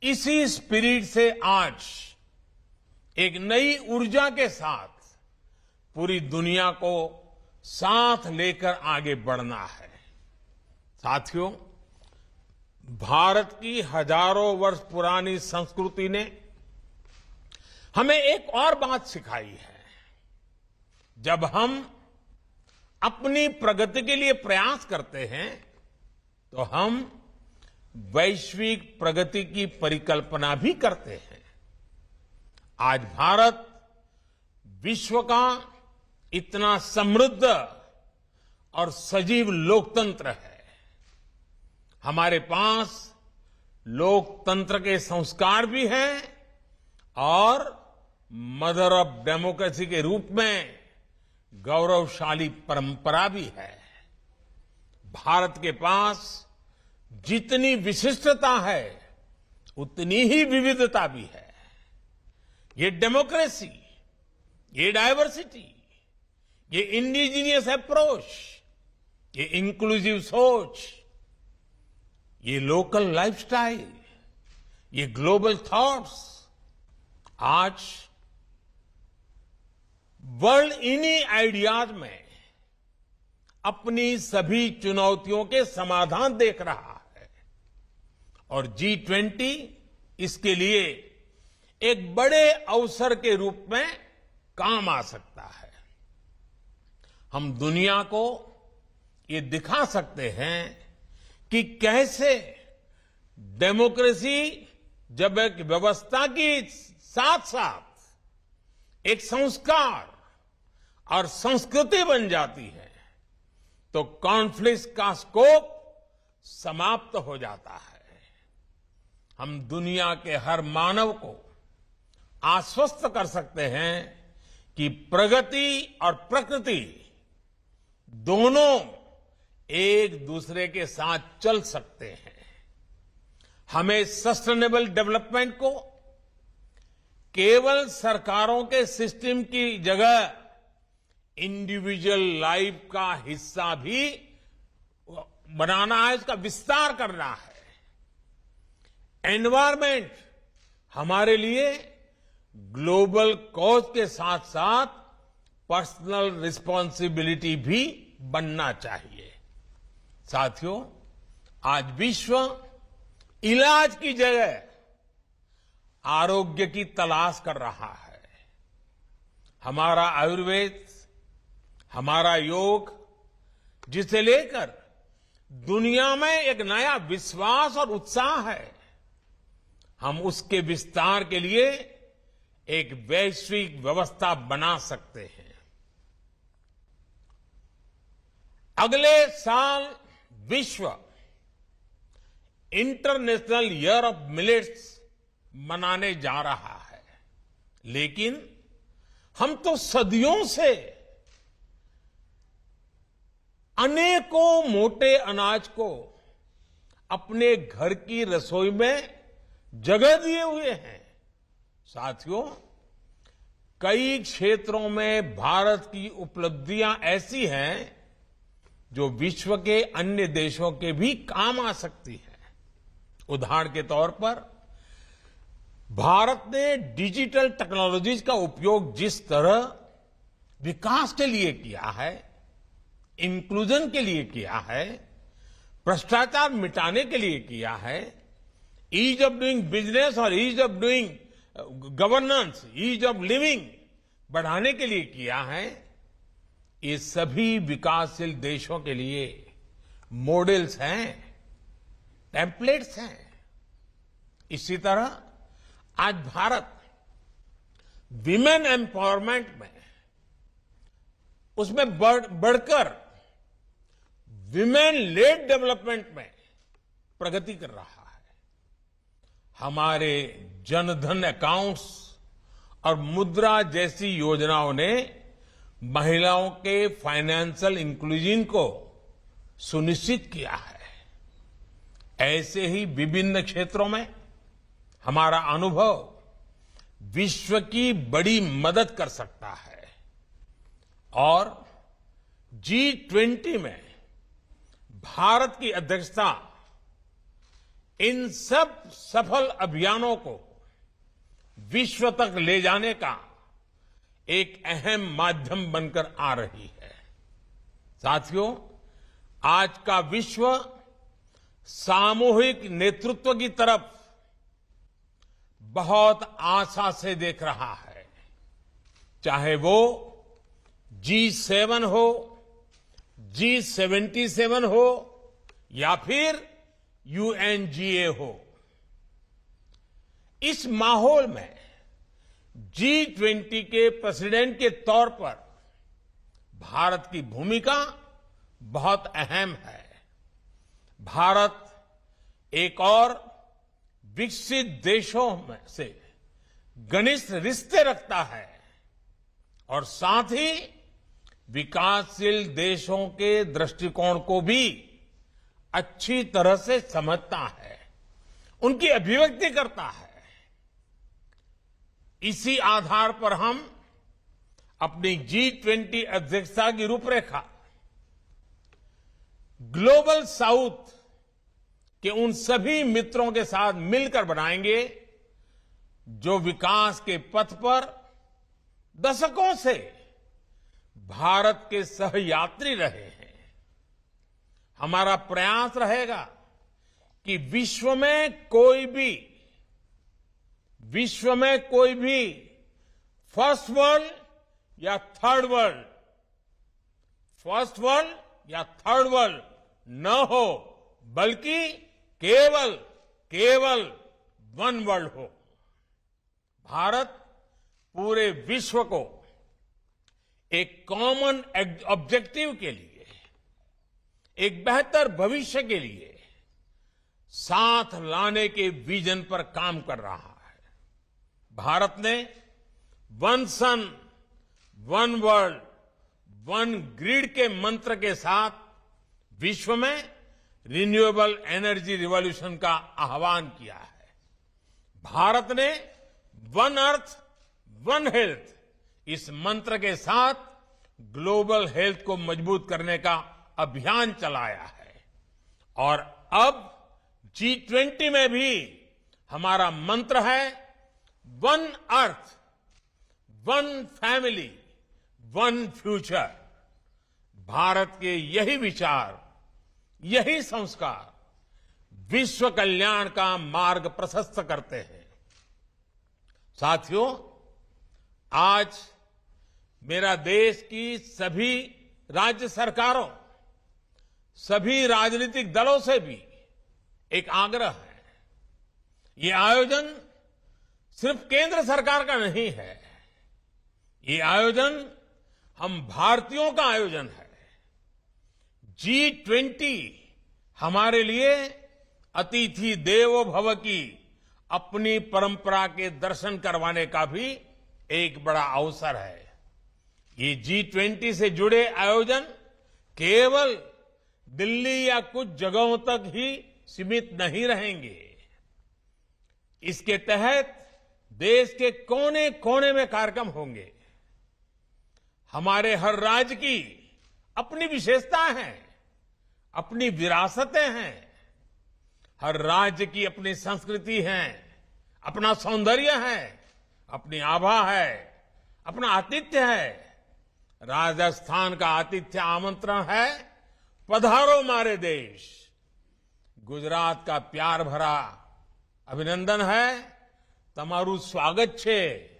इसी स्पिरिट से आज एक नई ऊर्जा के साथ पूरी दुनिया को साथ लेकर आगे बढ़ना है। साथियों, भारत की हजारों वर्ष पुरानी संस्कृति ने हमें एक और बात सिखाई है। जब हम अपनी प्रगति के लिए प्रयास करते हैं तो हम वैश्विक प्रगति की परिकल्पना भी करते हैं। आज भारत विश्व का इतना समृद्ध और सजीव लोकतंत्र है। हमारे पास लोकतंत्र के संस्कार भी हैं और मदर ऑफ डेमोक्रेसी के रूप में गौरवशाली परंपरा भी है। भारत के पास जितनी विशिष्टता है उतनी ही विविधता भी है। ये डेमोक्रेसी, ये डायवर्सिटी, ये इंडिजीनियस अप्रोच, ये इंक्लूसिव सोच, ये लोकल लाइफस्टाइल, ये ग्लोबल थॉट्स आज वर्ल्ड इन्हीं आइडियाज में अपनी सभी चुनौतियों के समाधान देख रहा है और G20 इसके लिए एक बड़े अवसर के रूप में काम आ सकता है। हम दुनिया को ये दिखा सकते हैं कि कैसे डेमोक्रेसी जब एक व्यवस्था की साथ साथ एक संस्कार और संस्कृति बन जाती है तो कॉन्फ्लिक्ट का स्कोप समाप्त हो जाता है। हम दुनिया के हर मानव को आश्वस्त कर सकते हैं कि प्रगति और प्रकृति दोनों एक दूसरे के साथ चल सकते हैं। हमें सस्टेनेबल डेवलपमेंट को केवल सरकारों के सिस्टम की जगह इंडिविजुअल लाइफ का हिस्सा भी बनाना है, इसका विस्तार करना है। एनवायरमेंट हमारे लिए ग्लोबल कॉज के साथ साथ पर्सनल रिस्पॉन्सिबिलिटी भी बनना चाहिए। साथियों, आज विश्व इलाज की जगह आरोग्य की तलाश कर रहा है। हमारा आयुर्वेद, हमारा योग, जिसे लेकर दुनिया में एक नया विश्वास और उत्साह है, हम उसके विस्तार के लिए एक वैश्विक व्यवस्था बना सकते हैं। अगले साल विश्व इंटरनेशनल ईयर ऑफ मिलेट्स मनाने जा रहा है, लेकिन हम तो सदियों से अनेकों मोटे अनाज को अपने घर की रसोई में जगह दिए हुए हैं। साथियों, कई क्षेत्रों में भारत की उपलब्धियां ऐसी हैं जो विश्व के अन्य देशों के भी काम आ सकती है। उदाहरण के तौर पर भारत ने डिजिटल टेक्नोलॉजीज का उपयोग जिस तरह विकास के लिए किया है, इंक्लूजन के लिए किया है, भ्रष्टाचार मिटाने के लिए किया है, ईज ऑफ डूइंग बिजनेस और ease of doing governance, ease of living बढ़ाने के लिए किया है, ये सभी विकासशील देशों के लिए मॉडल्स हैं, टेम्पलेट्स हैं। इसी तरह आज भारत विमेन एम्पावरमेंट में उसमें बढ़कर विमेन लेड डेवलपमेंट में प्रगति कर रहा है। हमारे जनधन अकाउंट्स और मुद्रा जैसी योजनाओं ने महिलाओं के फाइनेंशियल इंक्लूजन को सुनिश्चित किया है। ऐसे ही विभिन्न क्षेत्रों में हमारा अनुभव विश्व की बड़ी मदद कर सकता है और G20 में भारत की अध्यक्षता इन सब सफल अभियानों को विश्व तक ले जाने का एक अहम माध्यम बनकर आ रही है। साथियों, आज का विश्व सामूहिक नेतृत्व की तरफ बहुत आशा से देख रहा है, चाहे वो G7 हो, G77 हो या फिर UNGA हो। इस माहौल में G20 के प्रेसिडेंट के तौर पर भारत की भूमिका बहुत अहम है। भारत एक और विकसित देशों में से घनिष्ठ रिश्ते रखता है और साथ ही विकासशील देशों के दृष्टिकोण को भी अच्छी तरह से समझता है, उनकी अभिव्यक्ति करता है। इसी आधार पर हम अपनी G20 अध्यक्षता की रूपरेखा ग्लोबल साउथ के उन सभी मित्रों के साथ मिलकर बनाएंगे जो विकास के पथ पर दशकों से भारत के सहयात्री रहे हैं। हमारा प्रयास रहेगा कि विश्व में कोई भी फर्स्ट वर्ल्ड या थर्ड वर्ल्ड न हो, बल्कि केवल वन वर्ल्ड हो। भारत पूरे विश्व को एक कॉमन ऑब्जेक्टिव के लिए, एक बेहतर भविष्य के लिए साथ लाने के विजन पर काम कर रहा है। भारत ने वन सन, वन वर्ल्ड, वन ग्रिड के मंत्र के साथ विश्व में रिन्यूएबल एनर्जी रिवॉल्यूशन का आह्वान किया है। भारत ने वन अर्थ, वन हेल्थ इस मंत्र के साथ ग्लोबल हेल्थ को मजबूत करने का अभियान चलाया है और अब G20 में भी हमारा मंत्र है one earth, one family, one future. Bharat के यही विचार, यही संस्कार विश्व कल्याण का मार्ग प्रशस्त करते हैं। साथियों, आज मेरा देश की सभी राज्य सरकारों, सभी राजनीतिक दलों से भी एक आग्रह है। ये आयोजन सिर्फ केंद्र सरकार का नहीं है, ये आयोजन हम भारतीयों का आयोजन है। G20 हमारे लिए अतिथि देवो भव की अपनी परंपरा के दर्शन करवाने का भी एक बड़ा अवसर है। ये G20 से जुड़े आयोजन केवल दिल्ली या कुछ जगहों तक ही सीमित नहीं रहेंगे। इसके तहत देश के कोने कोने में कार्यक्रम होंगे। हमारे हर राज्य की अपनी विशेषताएं हैं, अपनी विरासतें हैं। हर राज्य की अपनी संस्कृति है, अपना सौंदर्य है, अपनी आभा है, अपना आतिथ्य है। राजस्थान का आतिथ्य आमंत्रण है, पधारो मारे देश। गुजरात का प्यार भरा अभिनंदन है, तमारू स्वागत छे।